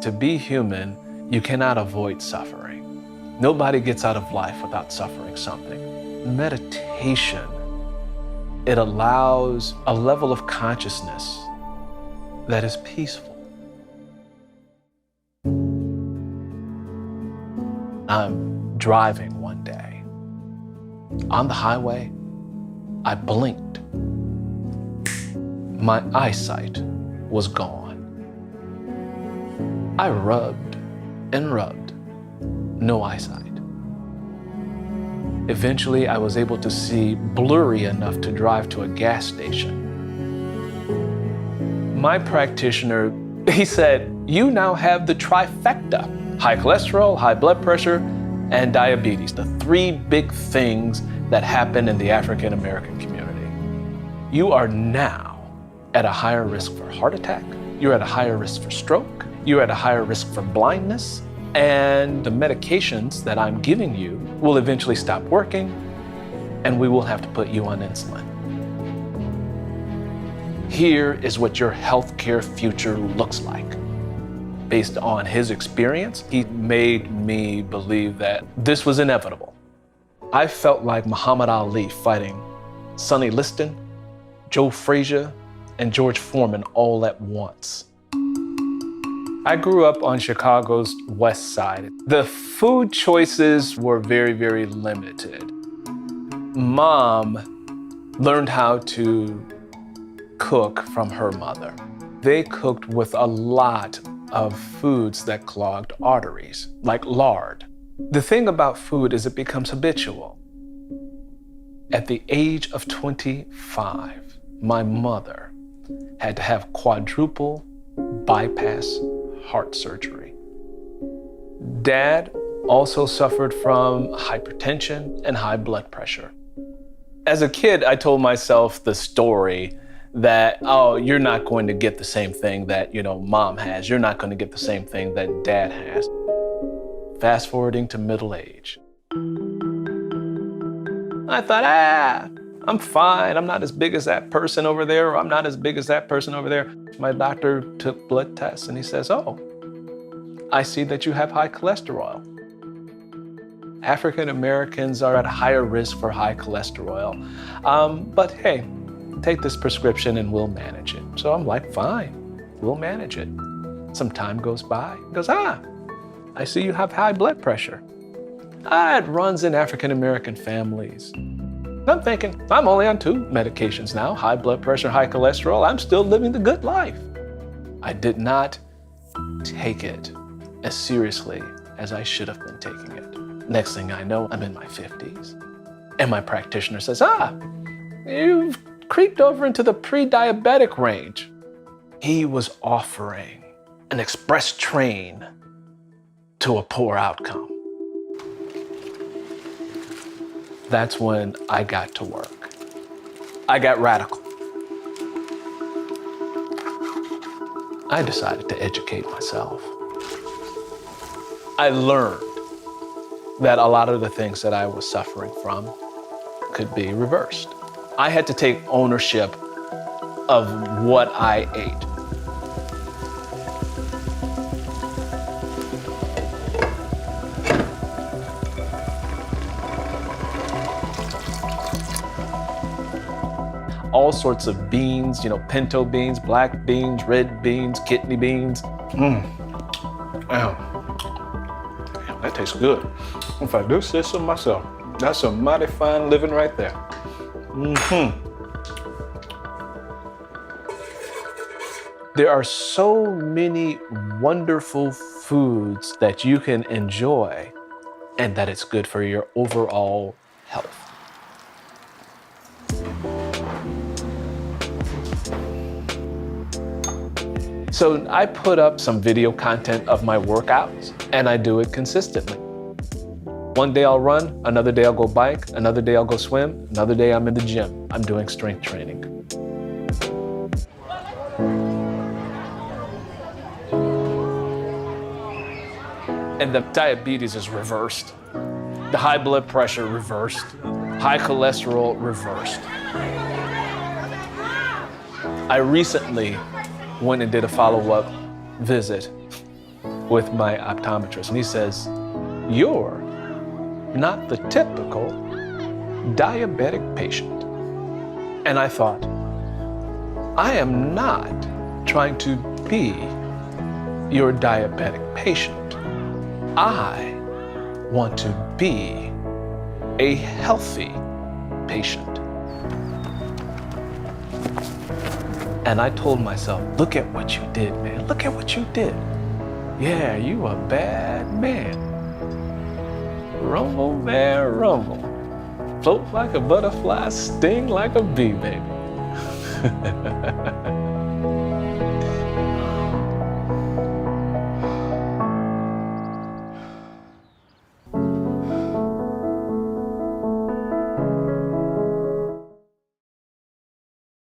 To be human, you cannot avoid suffering. Nobody gets out of life without suffering something. Meditation, it allows a level of consciousness that is peaceful. I'm driving one day. On the highway, I blinked. My eyesight was gone. I rubbed and rubbed, no eyesight. Eventually, I was able to see blurry enough to drive to a gas station. My practitioner, he said, "You now have the trifecta: high cholesterol, high blood pressure, and diabetes, the three big things that happen in the African American community. You are now at a higher risk for heart attack, you're at a higher risk for stroke, you're at a higher risk for blindness, and the medications that I'm giving you will eventually stop working, and we will have to put you on insulin. Here is what your healthcare future looks like." Based on his experience, he made me believe that this was inevitable. I felt like Muhammad Ali fighting Sonny Liston, Joe Frazier, and George Foreman all at once. I grew up on Chicago's West Side. The food choices were very, very limited. Mom learned how to cook from her mother. They cooked with a lot of foods that clogged arteries, like lard. The thing about food is it becomes habitual. At the age of 25, my mother had to have quadruple bypass heart surgery. Dad also suffered from hypertension and high blood pressure. As a kid, I told myself the story that, oh, you're not going to get the same thing that, mom has. You're not going to get the same thing that dad has. Fast forwarding to middle age. I thought, I'm fine. I'm not as big as that person over there, or I'm not as big as that person over there. My doctor took blood tests and he says, "Oh, I see that you have high cholesterol." African Americans are at higher risk for high cholesterol. But hey, take this prescription and we'll manage it. So I'm like, fine, we'll manage it. Some time goes by. He goes, I see you have high blood pressure. It runs in African American families. I'm thinking, I'm only on 2 medications now, high blood pressure, high cholesterol. I'm still living the good life. I did not take it as seriously as I should have been taking it. Next thing I know, I'm in my 50s. And my practitioner says, you've creeped over into the pre-diabetic range. He was offering an express train to a poor outcome. That's when I got to work. I got radical. I decided to educate myself. I learned that a lot of the things that I was suffering from could be reversed. I had to take ownership of what I ate. All sorts of beans, pinto beans, black beans, red beans, kidney beans. That tastes good. If I do say so myself, that's some mighty fine living right there. There are so many wonderful foods that you can enjoy and that it's good for your overall health. So I put up some video content of my workouts and I do it consistently. One day I'll run, another day I'll go bike, another day I'll go swim, another day I'm in the gym. I'm doing strength training. And the diabetes is reversed. The high blood pressure reversed. High cholesterol reversed. I recently went and did a follow-up visit with my optometrist, and he says, "You're not the typical diabetic patient." And I thought, I am not trying to be your diabetic patient. I want to be a healthy patient. And I told myself, look at what you did, man. Look at what you did. Yeah, you a bad man. Rumble, man, rumble. Float like a butterfly, sting like a bee, baby.